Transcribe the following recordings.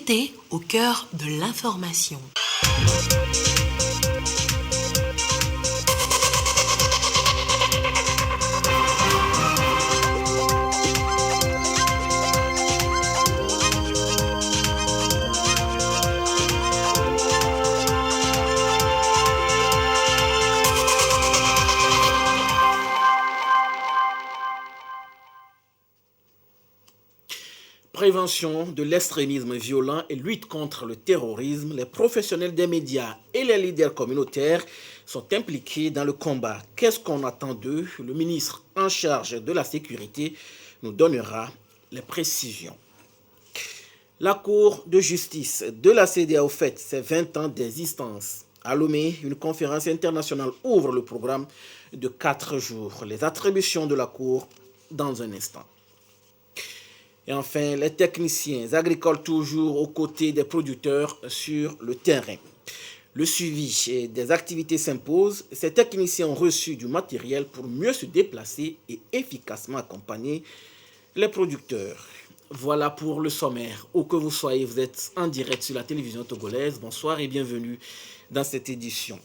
vérité au cœur de l'information. Prévention de l'extrémisme violent et lutte contre le terrorisme, les professionnels des médias et les leaders communautaires sont impliqués dans le combat. Qu'est-ce qu'on attend d'eux? Le ministre en charge de la sécurité nous donnera les précisions. La Cour de justice de la CEDEAO fête ses 20 ans d'existence. À Lomé, une conférence internationale ouvre le programme de 4 jours. Les attributions de la Cour dans un instant. Et enfin, les techniciens agricoles toujours aux côtés des producteurs sur le terrain. Le suivi des activités s'impose. Ces techniciens ont reçu du matériel pour mieux se déplacer et efficacement accompagner les producteurs. Voilà pour le sommaire. Où que vous soyez, vous êtes en direct sur la télévision togolaise. Bonsoir et bienvenue dans cette édition.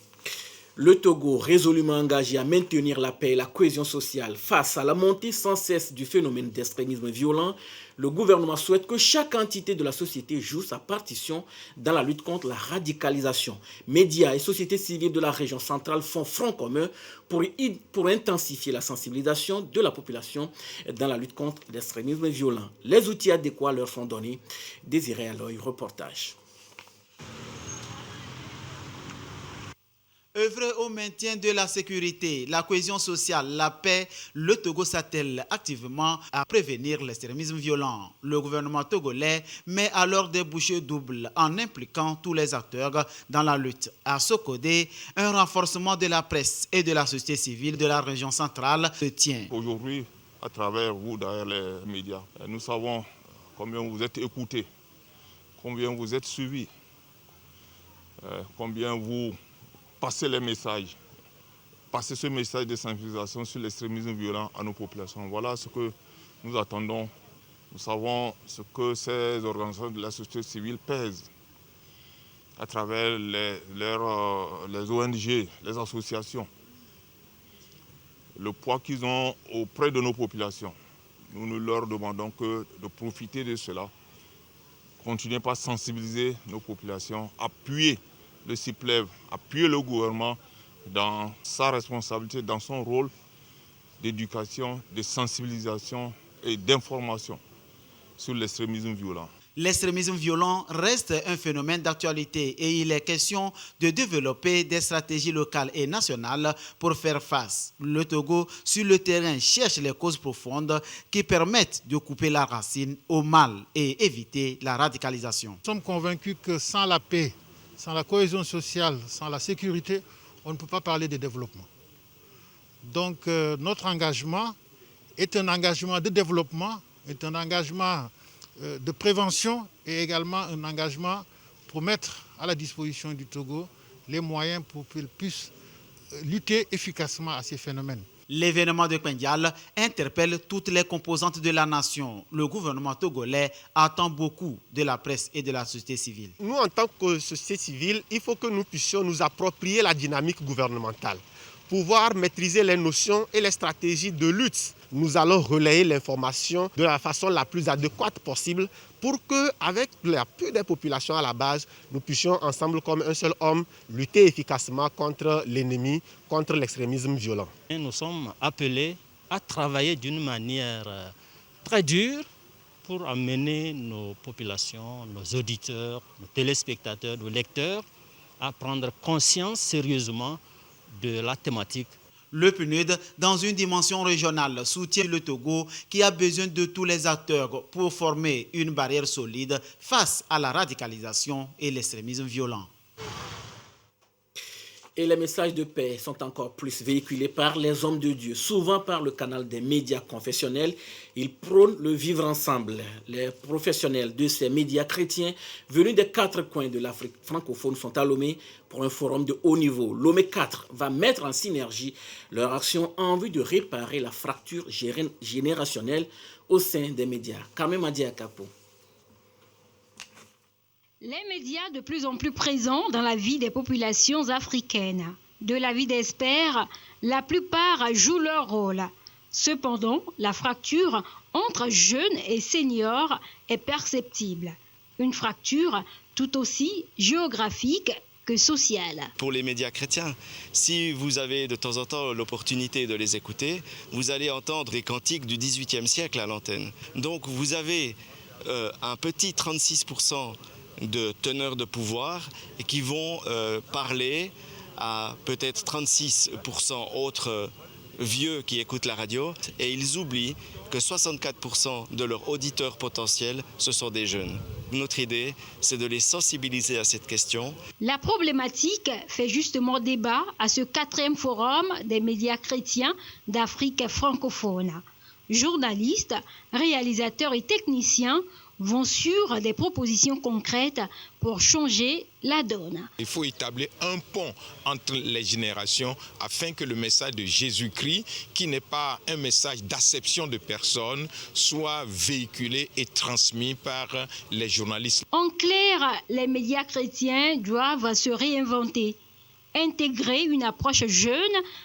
Le Togo, résolument engagé à maintenir la paix et la cohésion sociale face à la montée sans cesse du phénomène d'extrémisme violent, le gouvernement souhaite que chaque entité de la société joue sa partition dans la lutte contre la radicalisation. Médias et sociétés civiles de la région centrale font front commun pour intensifier la sensibilisation de la population dans la lutte contre l'extrémisme violent. Les outils adéquats leur sont donnés. Désiré Aloy, reportage. Œuvrer au maintien de la sécurité, la cohésion sociale, la paix, le Togo s'attelle activement à prévenir l'extrémisme violent. Le gouvernement togolais met alors des bouchées doubles en impliquant tous les acteurs dans la lutte. À Sokodé, un renforcement de la presse et de la société civile de la région centrale se tient. Aujourd'hui, à travers vous, derrière les médias, nous savons combien vous êtes écoutés, combien vous êtes suivis, combien vous passer les messages, passer ce message de sensibilisation sur l'extrémisme violent à nos populations. Voilà ce que nous attendons. Nous savons ce que ces organisations de la société civile pèsent à travers les ONG, les associations, le poids qu'ils ont auprès de nos populations. Nous leur demandons de profiter de cela, continuer par sensibiliser nos populations, appuyer le CIPLEV, appuyer le gouvernement dans sa responsabilité, dans son rôle d'éducation, de sensibilisation et d'information sur l'extrémisme violent. L'extrémisme violent reste un phénomène d'actualité et il est question de développer des stratégies locales et nationales pour faire face. Le Togo, sur le terrain, cherche les causes profondes qui permettent de couper la racine au mal et éviter la radicalisation. Nous sommes convaincus que sans la paix, sans la cohésion sociale, sans la sécurité, on ne peut pas parler de développement. Donc notre engagement est un engagement de développement, est un engagement de prévention et également un engagement pour mettre à la disposition du Togo les moyens pour qu'il puisse lutter efficacement à ces phénomènes. L'événement de Kpendial interpelle toutes les composantes de la nation. Le gouvernement togolais attend beaucoup de la presse et de la société civile. Nous, en tant que société civile, il faut que nous puissions nous approprier la dynamique gouvernementale, pouvoir maîtriser les notions et les stratégies de lutte. Nous allons relayer l'information de la façon la plus adéquate possible pour qu'avec l'appui des populations à la base, nous puissions ensemble comme un seul homme lutter efficacement contre l'ennemi, contre l'extrémisme violent. Nous sommes appelés à travailler d'une manière très dure pour amener nos populations, nos auditeurs, nos téléspectateurs, nos lecteurs à prendre conscience sérieusement de la thématique. Le PNUD, dans une dimension régionale, soutient le Togo qui a besoin de tous les acteurs pour former une barrière solide face à la radicalisation et l'extrémisme violent. Et les messages de paix sont encore plus véhiculés par les hommes de Dieu, souvent par le canal des médias confessionnels. Ils prônent le vivre ensemble. Les professionnels de ces médias chrétiens venus des 4 coins de l'Afrique francophone sont à Lomé pour un forum de haut niveau. Lomé 4 va mettre en synergie leur action en vue de réparer la fracture générationnelle au sein des médias. Carmen Madia Capo. Les médias de plus en plus présents dans la vie des populations africaines. De l'avis d'experts, la plupart jouent leur rôle. Cependant, la fracture entre jeunes et seniors est perceptible. Une fracture tout aussi géographique que sociale. Pour les médias chrétiens, si vous avez de temps en temps l'opportunité de les écouter, vous allez entendre des cantiques du XVIIIe siècle à l'antenne. Donc vous avez un petit 36% de teneurs de pouvoir et qui vont parler à peut-être 36% autres vieux qui écoutent la radio, et ils oublient que 64% de leurs auditeurs potentiels, ce sont des jeunes. Notre idée, c'est de les sensibiliser à cette question. La problématique fait justement débat à ce 4e forum des médias chrétiens d'Afrique francophone. Journalistes, réalisateurs et techniciens vont sur des propositions concrètes pour changer la donne. Il faut établir un pont entre les générations afin que le message de Jésus-Christ, qui n'est pas un message d'acception de personnes, soit véhiculé et transmis par les journalistes. En clair, les médias chrétiens doivent se réinventer, intégrer une approche jeune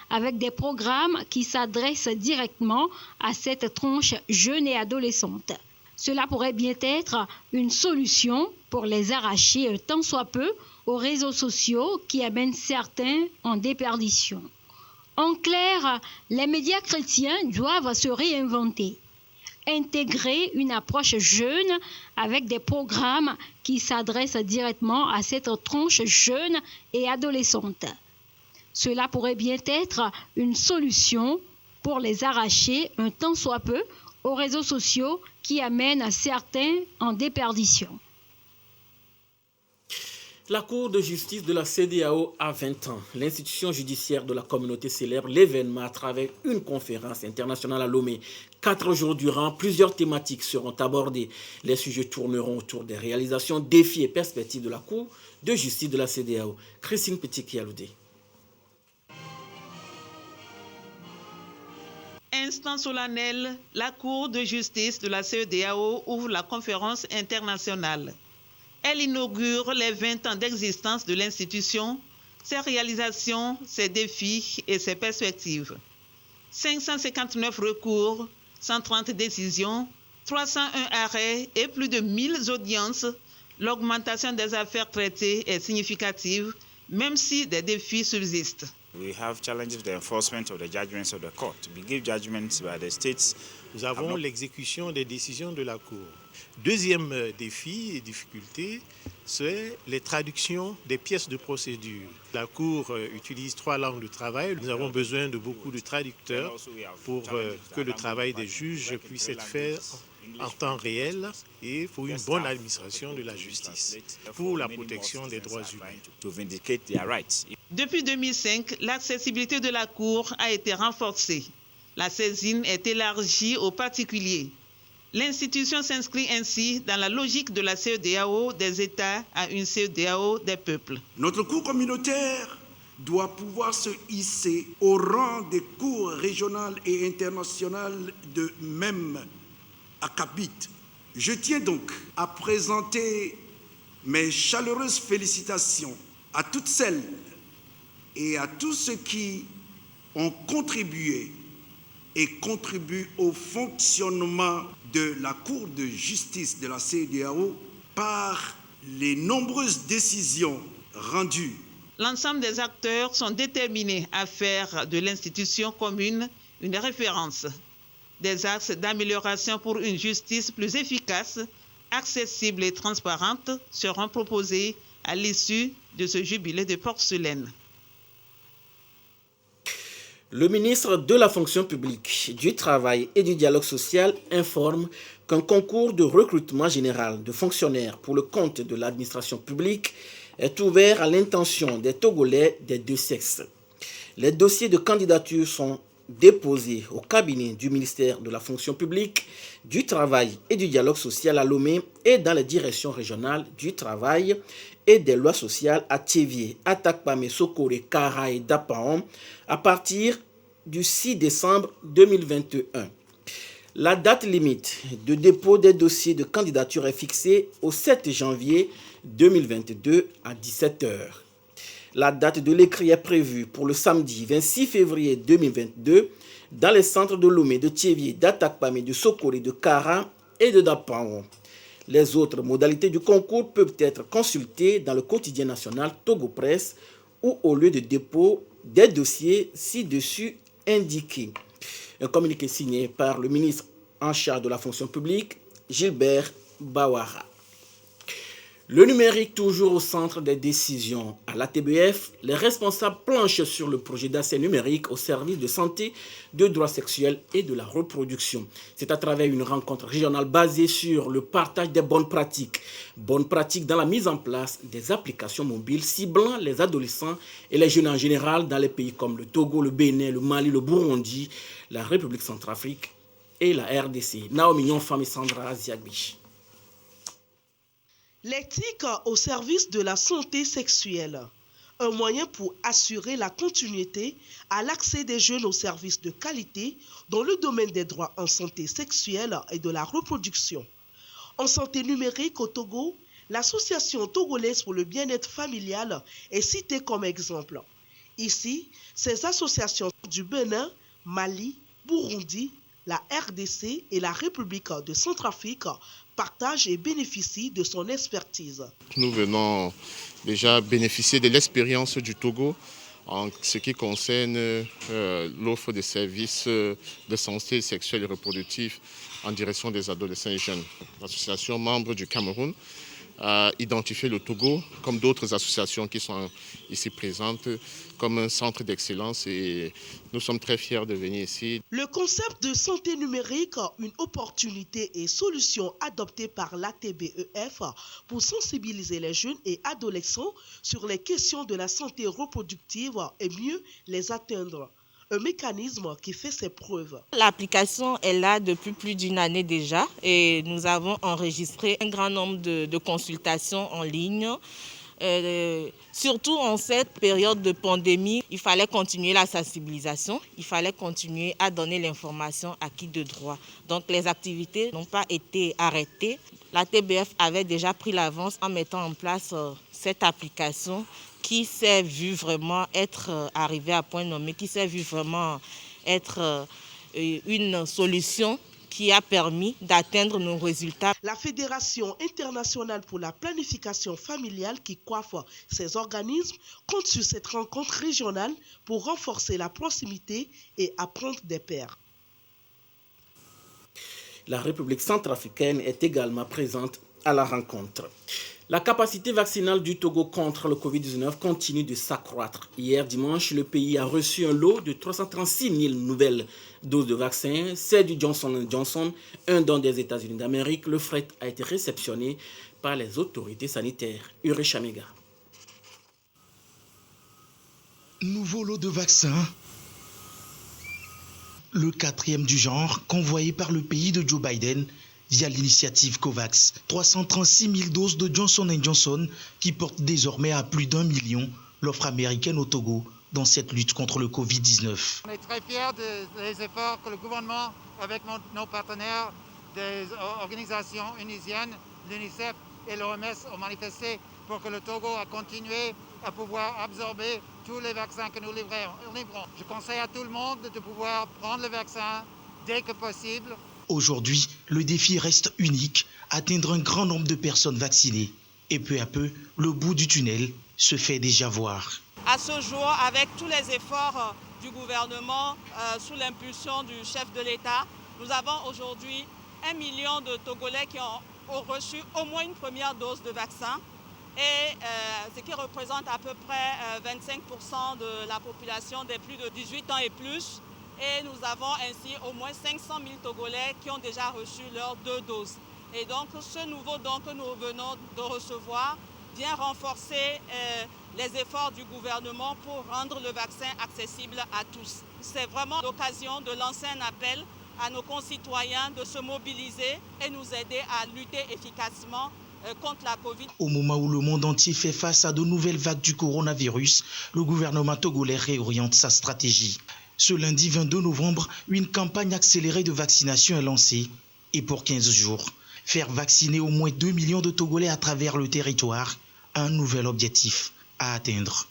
avec des programmes qui s'adressent directement à cette tranche jeune et adolescente. Cela pourrait bien être une solution pour les arracher un tant soit peu aux réseaux sociaux qui amènent certains en déperdition. En clair, les médias chrétiens doivent se réinventer, intégrer une approche jeune avec des programmes qui s'adressent directement à cette tranche jeune et adolescente. Cela pourrait bien être une solution pour les arracher un tant soit peu aux réseaux sociaux qui amènent certains en déperdition. La Cour de justice de la CEDEAO a 20 ans. L'institution judiciaire de la communauté célèbre l'événement à travers une conférence internationale à Lomé. 4 jours durant, plusieurs thématiques seront abordées. Les sujets tourneront autour des réalisations, défis et perspectives de la Cour de justice de la CEDEAO. Christine Petit-Kialoudé. Instant solennel, la Cour de justice de la CEDEAO ouvre la conférence internationale. Elle inaugure les 20 ans d'existence de l'institution, ses réalisations, ses défis et ses perspectives. 559 recours, 130 décisions, 301 arrêts et plus de 1000 audiences. L'augmentation des affaires traitées est significative, même si des défis subsistent. Nous avons l'exécution des décisions de la Cour. Deuxième défi et difficulté, c'est les traductions des pièces de procédure. La Cour utilise 3 langues de travail. Nous avons besoin de beaucoup de traducteurs pour que le travail des juges puisse être fait en temps réel et pour une bonne administration de la justice, pour la protection des droits humains. Depuis 2005, l'accessibilité de la Cour a été renforcée. La saisine est élargie aux particuliers. L'institution s'inscrit ainsi dans la logique de la CEDEAO des États à une CEDEAO des peuples. Notre Cour communautaire doit pouvoir se hisser au rang des cours régionales et internationales de même acabit. Je tiens donc à présenter mes chaleureuses félicitations à toutes celles et à tous ceux qui ont contribué et contribuent au fonctionnement de la Cour de justice de la CEDEAO par les nombreuses décisions rendues. L'ensemble des acteurs sont déterminés à faire de l'institution commune une référence. Des axes d'amélioration pour une justice plus efficace, accessible et transparente seront proposés à l'issue de ce jubilé de porcelaine. Le ministre de la fonction publique, du travail et du dialogue social informe qu'un concours de recrutement général de fonctionnaires pour le compte de l'administration publique est ouvert à l'intention des Togolais des 2 sexes. Les dossiers de candidature sont déposés au cabinet du ministère de la fonction publique, du travail et du dialogue social à Lomé et dans les directions régionales du travail et des lois sociales à Thévié, Atakpame, Sokore, Kara et Dapaon à partir du 6 décembre 2021. La date limite de dépôt des dossiers de candidature est fixée au 7 janvier 2022 à 17h. La date de l'écrit est prévue pour le samedi 26 février 2022 dans les centres de Lomé, de Thiévié, d'Atakpamé, de Sokoli, de Kara et de Dapango. Les autres modalités du concours peuvent être consultées dans le quotidien national Togo Presse ou au lieu de dépôt des dossiers ci-dessus indiqués. Un communiqué signé par le ministre en charge de la fonction publique, Gilbert Bawara. Le numérique toujours au centre des décisions. À l'ATBF, les responsables planchent sur le projet d'accès numérique au service de santé, de droits sexuels et de la reproduction. C'est à travers une rencontre régionale basée sur le partage des bonnes pratiques. Bonnes pratiques dans la mise en place des applications mobiles ciblant les adolescents et les jeunes en général dans les pays comme le Togo, le Bénin, le Mali, le Burundi, la République centrafrique et la RDC. Naomi Nyonfam et Sandra Ziagbi. L'éthique au service de la santé sexuelle, un moyen pour assurer la continuité à l'accès des jeunes aux services de qualité dans le domaine des droits en santé sexuelle et de la reproduction. En santé numérique au Togo, l'association togolaise pour le bien-être familial est citée comme exemple. Ici, ces associations du Bénin, Mali, Burundi, la RDC et la République de Centrafrique partagent et bénéficient de son expertise. Nous venons déjà bénéficier de l'expérience du Togo en ce qui concerne l'offre de services de santé sexuelle et reproductive en direction des adolescents et jeunes. L'association membre du Cameroun a identifié le Togo, comme d'autres associations qui sont ici présentes, comme un centre d'excellence et nous sommes très fiers de venir ici. Le concept de santé numérique, une opportunité et solution adoptée par l'ATBEF pour sensibiliser les jeunes et adolescents sur les questions de la santé reproductive et mieux les atteindre. Un mécanisme qui fait ses preuves. L'application est là depuis plus d'une année déjà et nous avons enregistré un grand nombre de consultations en ligne. Surtout en cette période de pandémie, il fallait continuer la sensibilisation, il fallait continuer à donner l'information à qui de droit. Donc les activités n'ont pas été arrêtées. La TBF avait déjà pris l'avance en mettant en place cette application qui s'est vu vraiment être arrivée à point nommé, qui s'est vu vraiment être une solution qui a permis d'atteindre nos résultats. La Fédération internationale pour la planification familiale qui coiffe ces organismes compte sur cette rencontre régionale pour renforcer la proximité et apprendre des pairs. La République centrafricaine est également présente à la rencontre. La capacité vaccinale du Togo contre le Covid-19 continue de s'accroître. Hier dimanche, le pays a reçu un lot de 336 000 nouvelles doses de vaccins. C'est du Johnson & Johnson, un don des États-Unis d'Amérique. Le fret a été réceptionné par les autorités sanitaires. Ure Chamega. Nouveau lot de vaccins. Le 4e du genre, convoyé par le pays de Joe Biden via l'initiative COVAX. 336 000 doses de Johnson & Johnson qui portent désormais à plus d'1 million l'offre américaine au Togo dans cette lutte contre le Covid-19. On est très fiers des efforts que le gouvernement, avec nos partenaires des organisations unisiennes, l'UNICEF et l'OMS ont manifesté pour que le Togo a continué à pouvoir absorber tous les vaccins que nous livrons. Je conseille à tout le monde de pouvoir prendre le vaccin dès que possible. Aujourd'hui, le défi reste unique, atteindre un grand nombre de personnes vaccinées. Et peu à peu, le bout du tunnel se fait déjà voir. À ce jour, avec tous les efforts du gouvernement, sous l'impulsion du chef de l'État, nous avons aujourd'hui 1 million de Togolais qui ont reçu au moins une première dose de vaccin. Et ce qui représente à peu près 25% de la population des plus de 18 ans et plus. Et nous avons ainsi au moins 500 000 Togolais qui ont déjà reçu leurs 2 doses. Et donc ce nouveau don que nous venons de recevoir vient renforcer les efforts du gouvernement pour rendre le vaccin accessible à tous. C'est vraiment l'occasion de lancer un appel à nos concitoyens de se mobiliser et nous aider à lutter efficacement contre la Covid. Au moment où le monde entier fait face à de nouvelles vagues du coronavirus, le gouvernement togolais réoriente sa stratégie. Ce lundi 22 novembre, une campagne accélérée de vaccination est lancée. Et pour 15 jours, faire vacciner au moins 2 millions de Togolais à travers le territoire, un nouvel objectif à atteindre.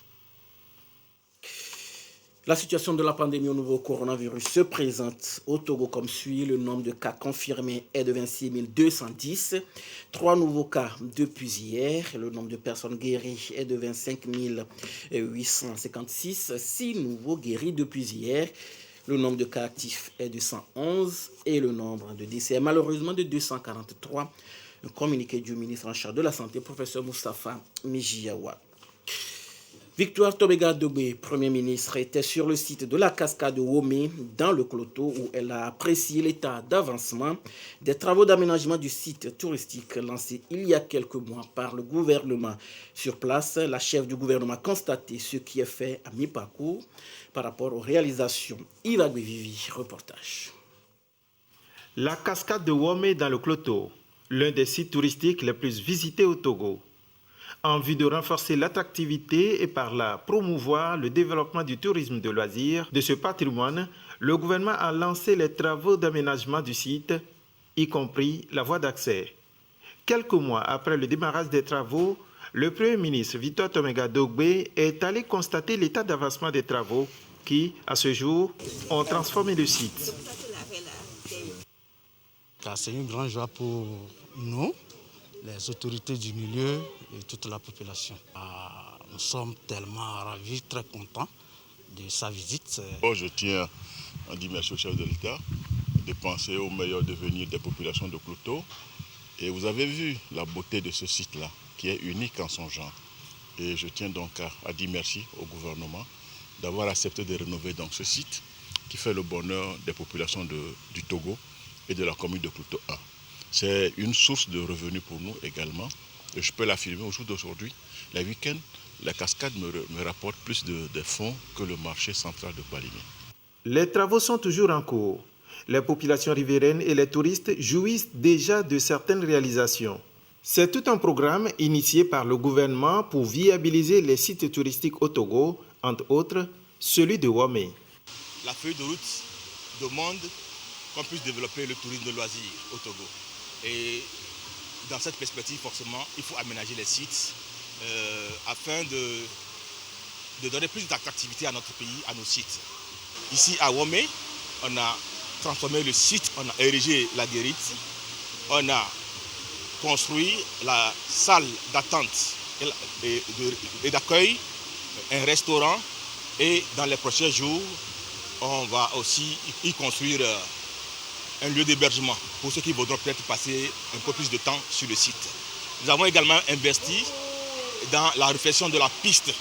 La situation de la pandémie au nouveau coronavirus se présente au Togo comme suit. Le nombre de cas confirmés est de 26 210. 3 nouveaux cas depuis hier. Le nombre de personnes guéries est de 25 856. 6 nouveaux guéris depuis hier. Le nombre de cas actifs est de 111 et le nombre de décès est malheureusement de 243. Un communiqué du ministre en charge de la Santé, professeur Moustapha Mijiawa. Victoire Tomega-Dogbe, Premier ministre, était sur le site de la cascade de Womé, dans le Cloto, où elle a apprécié l'état d'avancement des travaux d'aménagement du site touristique lancés il y a quelques mois par le gouvernement. Sur place, la chef du gouvernement a constaté ce qui est fait à mi-parcours par rapport aux réalisations. Yves Vivi, reportage. La cascade de Womé dans le Cloto, l'un des sites touristiques les plus visités au Togo. En vue de renforcer l'attractivité et par là promouvoir le développement du tourisme de loisirs de ce patrimoine, le gouvernement a lancé les travaux d'aménagement du site, y compris la voie d'accès. Quelques mois après le démarrage des travaux, le Premier ministre Victoire Tomega-Dogbe est allé constater l'état d'avancement des travaux qui, à ce jour, ont transformé le site. C'est une grande joie pour nous, les autorités du milieu et toute la population. Nous sommes tellement ravis, très contents de sa visite. Je tiens à dire merci au chef de l'État de penser au meilleur devenir des populations de Cloto. Et vous avez vu la beauté de ce site-là, qui est unique en son genre. Et je tiens donc à dire merci au gouvernement d'avoir accepté de rénover donc ce site qui fait le bonheur des populations du Togo et de la commune de Cloto 1. C'est une source de revenus pour nous également. Et je peux l'affirmer au jour d'aujourd'hui. Les week-ends, la cascade me rapporte plus de fonds que le marché central de Palimé. Les travaux sont toujours en cours. Les populations riveraines et les touristes jouissent déjà de certaines réalisations. C'est tout un programme initié par le gouvernement pour viabiliser les sites touristiques au Togo, entre autres celui de Womé. La feuille de route demande qu'on puisse développer le tourisme de loisirs au Togo. Et dans cette perspective, forcément, il faut aménager les sites afin de donner plus d'attractivité à notre pays, à nos sites. Ici à Womé, on a transformé le site, on a érigé la guérite, on a construit la salle d'attente et d'accueil, un restaurant, et dans les prochains jours, on va aussi y construire un lieu d'hébergement pour ceux qui voudront peut-être passer un peu plus de temps sur le site. Nous avons également investi dans la réfection de la piste.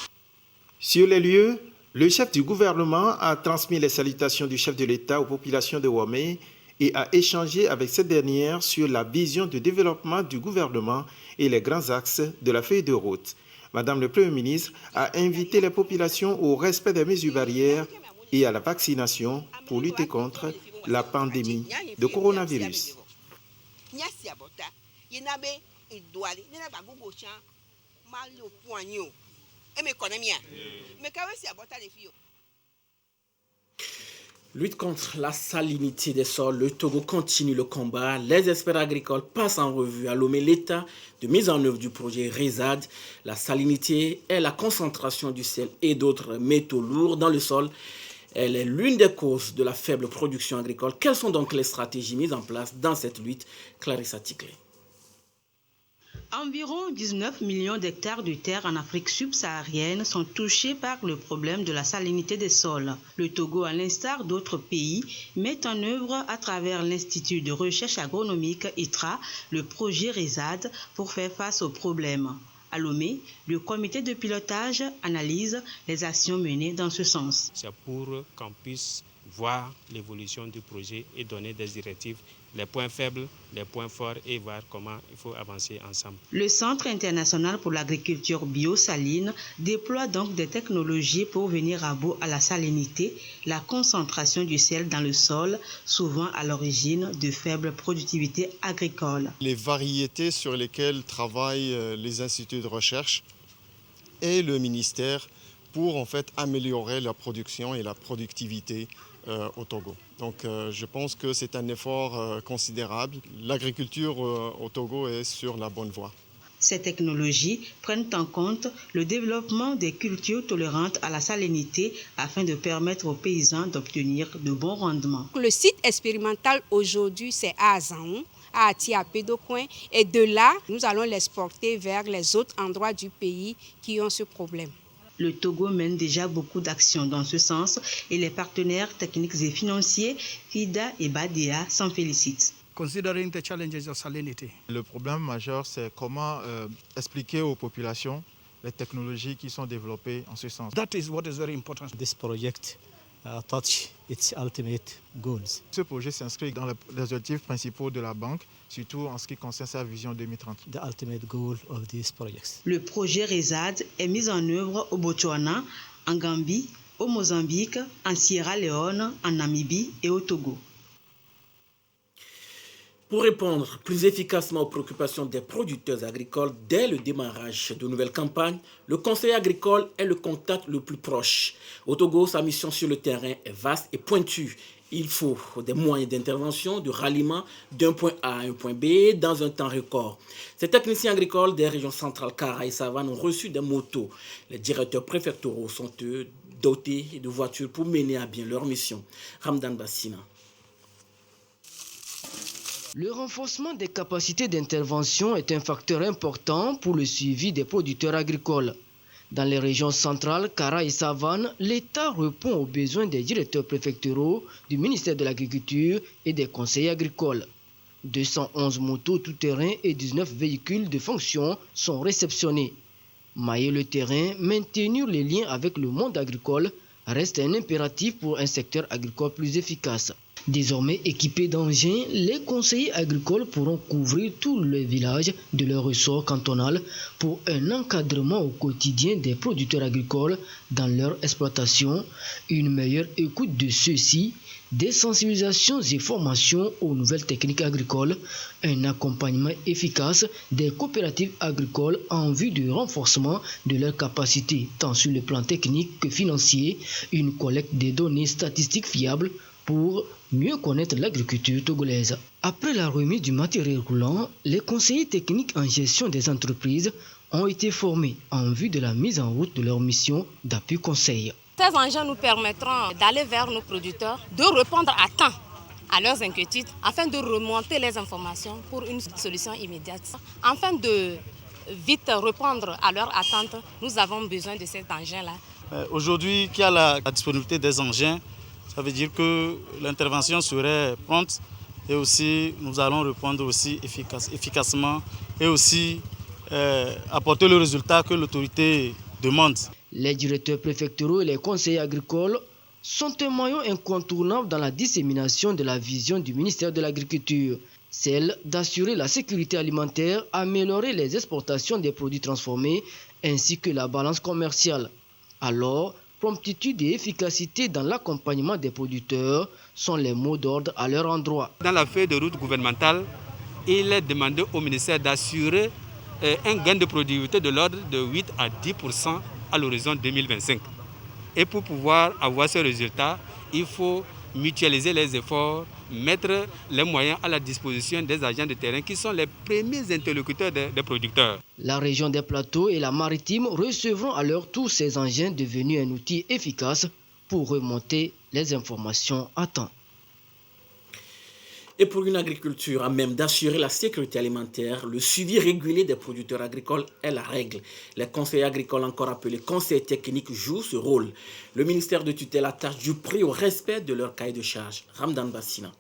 Sur les lieux, le chef du gouvernement a transmis les salutations du chef de l'État aux populations de Womé et a échangé avec cette dernière sur la vision de développement du gouvernement et les grands axes de la feuille de route. Madame le Premier ministre a invité les populations au respect des mesures barrières et à la vaccination pour lutter contre la pandémie de coronavirus. Lutte contre la salinité des sols, le Togo continue le combat. Les experts agricoles passent en revue à Lomé l'état de mise en œuvre du projet RESAD. La salinité est la concentration du sel et d'autres métaux lourds dans le sol. Elle est l'une des causes de la faible production agricole. Quelles sont donc les stratégies mises en place dans cette lutte? Clarissa Ticlé. Environ 19 millions d'hectares de terre en Afrique subsaharienne sont touchés par le problème de la salinité des sols. Le Togo, à l'instar d'autres pays, met en œuvre à travers l'Institut de recherche agronomique ITRA le projet RESAD pour faire face aux problèmes. À Lomé, le comité de pilotage analyse les actions menées dans ce sens. C'est pour qu'on puisse voir l'évolution du projet et donner des directives, les points faibles, les points forts et voir comment il faut avancer ensemble. Le Centre international pour l'agriculture biosaline déploie donc des technologies pour venir à bout à la salinité, la concentration du sel dans le sol, souvent à l'origine de faibles productivités agricoles. Les variétés sur lesquelles travaillent les instituts de recherche et le ministère pour en fait améliorer la production et la productivité au Togo. Donc je pense que c'est un effort considérable. L'agriculture au Togo est sur la bonne voie. Ces technologies prennent en compte le développement des cultures tolérantes à la salinité afin de permettre aux paysans d'obtenir de bons rendements. Le site expérimental aujourd'hui, c'est à Azaon, à Atiapé-Docoin, et de là, nous allons l'exporter vers les autres endroits du pays qui ont ce problème. Le Togo mène déjà beaucoup d'actions dans ce sens et les partenaires techniques et financiers, FIDA et BADEA, s'en félicitent. Considering the challenges of salinity. Le problème majeur, c'est comment expliquer aux populations les technologies qui sont développées en ce sens. That is what is very important. This project touch its ultimate goals. Ce projet s'inscrit dans les objectifs principaux de la banque, surtout en ce qui concerne sa vision 2030. The ultimate goal of these projects. Le projet RESAD est mis en œuvre au Botswana, en Gambie, au Mozambique, en Sierra Leone, en Namibie et au Togo. Pour répondre plus efficacement aux préoccupations des producteurs agricoles dès le démarrage de nouvelles campagnes, le conseiller agricole est le contact le plus proche. Au Togo, sa mission sur le terrain est vaste et pointue. Il faut des moyens d'intervention, de ralliement d'un point A à un point B dans un temps record. Ces techniciens agricoles des régions centrales Kara et Savane ont reçu des motos. Les directeurs préfectoraux sont eux dotés de voitures pour mener à bien leur mission. Ramdan Bassina. Le renforcement des capacités d'intervention est un facteur important pour le suivi des producteurs agricoles. Dans les régions centrales, Kara et Savane, l'État répond aux besoins des directeurs préfectoraux, du ministère de l'Agriculture et des conseillers agricoles. 211 motos tout-terrain et 19 véhicules de fonction sont réceptionnés. Mailler le terrain, maintenir les liens avec le monde agricole reste un impératif pour un secteur agricole plus efficace. Désormais équipés d'engins, les conseillers agricoles pourront couvrir tous les villages de leur ressort cantonal pour un encadrement au quotidien des producteurs agricoles dans leur exploitation, une meilleure écoute de ceux-ci, des sensibilisations et formations aux nouvelles techniques agricoles, un accompagnement efficace des coopératives agricoles en vue du renforcement de leurs capacités tant sur le plan technique que financier, une collecte des données statistiques fiables pour mieux connaître l'agriculture togolaise. Après la remise du matériel roulant, les conseillers techniques en gestion des entreprises ont été formés en vue de la mise en route de leur mission d'appui conseil. Ces engins nous permettront d'aller vers nos producteurs, de répondre à temps à leurs inquiétudes, afin de remonter les informations pour une solution immédiate. Afin de vite répondre à leurs attentes, nous avons besoin de cet engin-là. Aujourd'hui, qu'il y a la disponibilité des engins, ça veut dire que l'intervention serait prompte et aussi nous allons répondre aussi efficacement et aussi apporter le résultat que l'autorité demande. Les directeurs préfectoraux et les conseillers agricoles sont un maillon incontournable dans la dissémination de la vision du ministère de l'Agriculture, celle d'assurer la sécurité alimentaire, améliorer les exportations des produits transformés ainsi que la balance commerciale. Alors, promptitude et efficacité dans l'accompagnement des producteurs sont les mots d'ordre à leur endroit. Dans la feuille de route gouvernementale, il est demandé au ministère d'assurer un gain de productivité de l'ordre de 8 à 10% à l'horizon 2025. Et pour pouvoir avoir ce résultat, il faut mutualiser les efforts, mettre les moyens à la disposition des agents de terrain qui sont les premiers interlocuteurs des producteurs. La région des plateaux et la maritime recevront à leur tour ces engins devenus un outil efficace pour remonter les informations à temps. Et pour une agriculture à même d'assurer la sécurité alimentaire, le suivi régulier des producteurs agricoles est la règle. Les conseillers agricoles, encore appelés conseillers techniques, jouent ce rôle. Le ministère de tutelle attache du prix au respect de leur cahier de charge. Ramdan Bassina.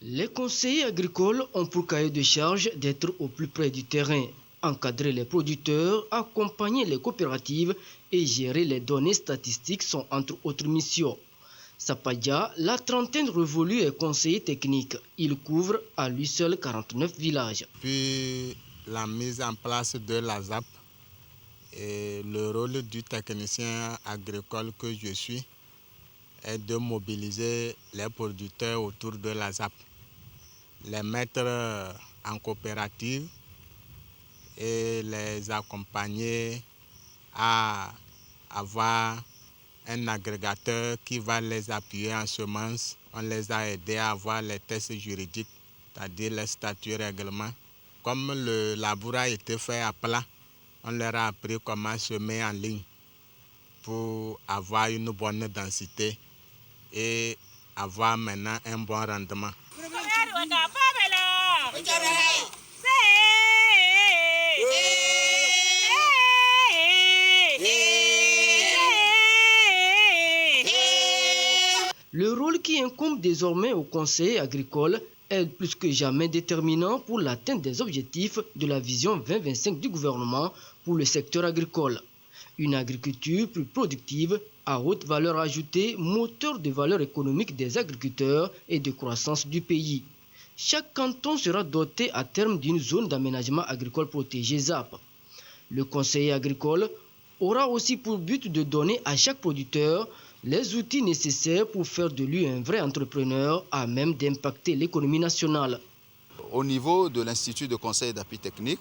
Les conseillers agricoles ont pour cahier de charge d'être au plus près du terrain, encadrer les producteurs, accompagner les coopératives et gérer les données statistiques sont entre autres missions. Sapadia, la trentaine révolue est conseiller technique. Il couvre à lui seul 49 villages. Puis la mise en place de la ZAP et le rôle du technicien agricole que je suis est de mobiliser les producteurs autour de la ZAP, les mettre en coopérative et les accompagner à avoir un agrégateur qui va les appuyer en semences. On les a aidés à avoir les tests juridiques, c'est-à-dire les statuts règlements. Comme le labour a été fait à plat, on leur a appris comment semer en ligne pour avoir une bonne densité et avoir maintenant un bon rendement. Le rôle qui incombe désormais au conseil agricole est plus que jamais déterminant pour l'atteinte des objectifs de la vision 2025 du gouvernement pour le secteur agricole. Une agriculture plus productive, à haute valeur ajoutée, moteur de valeur économique des agriculteurs et de croissance du pays. Chaque canton sera doté à terme d'une zone d'aménagement agricole protégée ZAP. Le conseiller agricole aura aussi pour but de donner à chaque producteur les outils nécessaires pour faire de lui un vrai entrepreneur à même d'impacter l'économie nationale. Au niveau de l'Institut de conseil d'appui technique,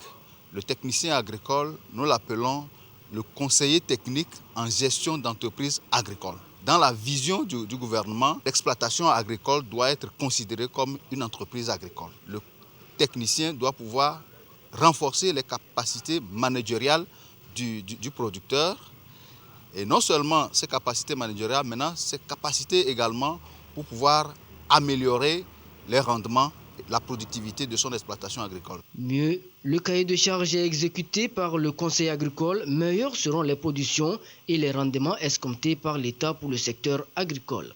le technicien agricole, nous l'appelons le conseiller technique en gestion d'entreprises agricoles. Dans la vision du gouvernement, l'exploitation agricole doit être considérée comme une entreprise agricole. Le technicien doit pouvoir renforcer les capacités managériales du producteur. Et non seulement ses capacités managériales, maintenant ses capacités également pour pouvoir améliorer les rendements, la productivité de son exploitation agricole. Mieux, le cahier de charges est exécuté par le conseil agricole, meilleures seront les productions et les rendements escomptés par l'État pour le secteur agricole.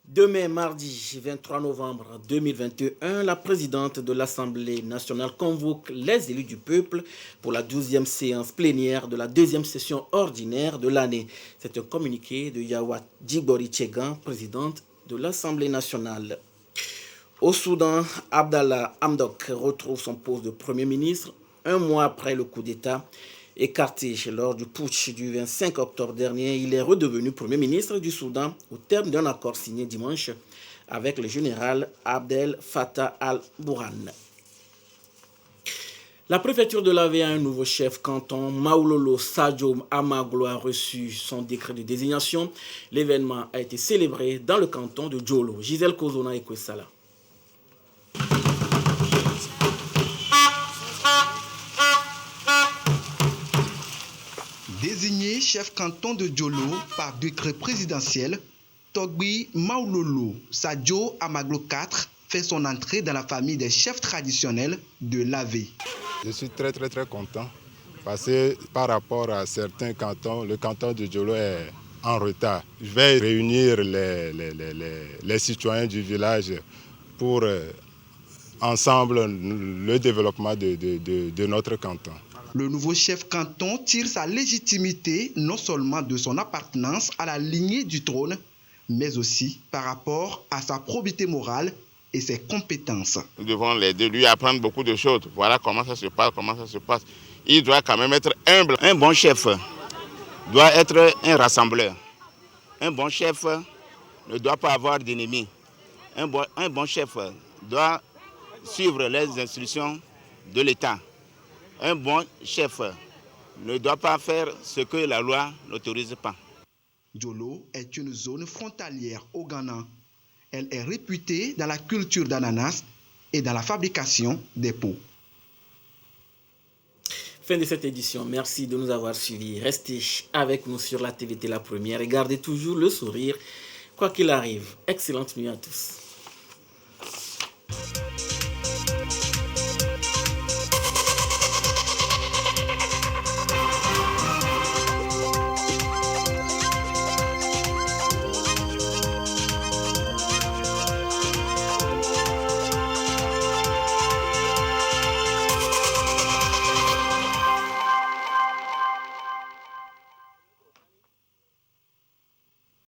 Demain, mardi 23 novembre 2021, la présidente de l'Assemblée nationale convoque les élus du peuple pour la 12e séance plénière de la 2e session ordinaire de l'année. C'est un communiqué de Yawa Djibori Tchegan, présidente de l'Assemblée nationale. Au Soudan, Abdallah Hamdok retrouve son poste de Premier ministre un mois après le coup d'État. Écarté lors du putsch du 25 octobre dernier, il est redevenu Premier ministre du Soudan au terme d'un accord signé dimanche avec le général Abdel Fattah al-Burhan. La préfecture de l'Avey a un nouveau chef canton. Maoulolo Sadio Amaglo a reçu son décret de désignation. L'événement a été célébré dans le canton de Djolo. Gisèle Kozona et Kwesala. Désigné chef canton de Djolo par décret présidentiel, Togbi Maoulolo Sadio Amaglo IV fait son entrée dans la famille des chefs traditionnels de l'Avey. Je suis très content parce que par rapport à certains cantons, le canton de Djolo est en retard. Je vais réunir les citoyens du village pour ensemble le développement de notre canton. Le nouveau chef canton tire sa légitimité non seulement de son appartenance à la lignée du trône, mais aussi par rapport à sa probité morale et ses compétences. Nous devons l'aider, lui apprendre beaucoup de choses. Voilà comment ça se passe, Il doit quand même être humble. Un bon chef doit être un rassembleur. Un bon chef ne doit pas avoir d'ennemis. Un bon chef doit suivre les instructions de l'État. Un bon chef ne doit pas faire ce que la loi n'autorise pas. Djolo est une zone frontalière au Ghana. Elle est réputée dans la culture d'ananas et dans la fabrication des pots. Fin de cette édition. Merci de nous avoir suivis. Restez avec nous sur la TVT La Première et gardez toujours le sourire. Quoi qu'il arrive, excellente nuit à tous.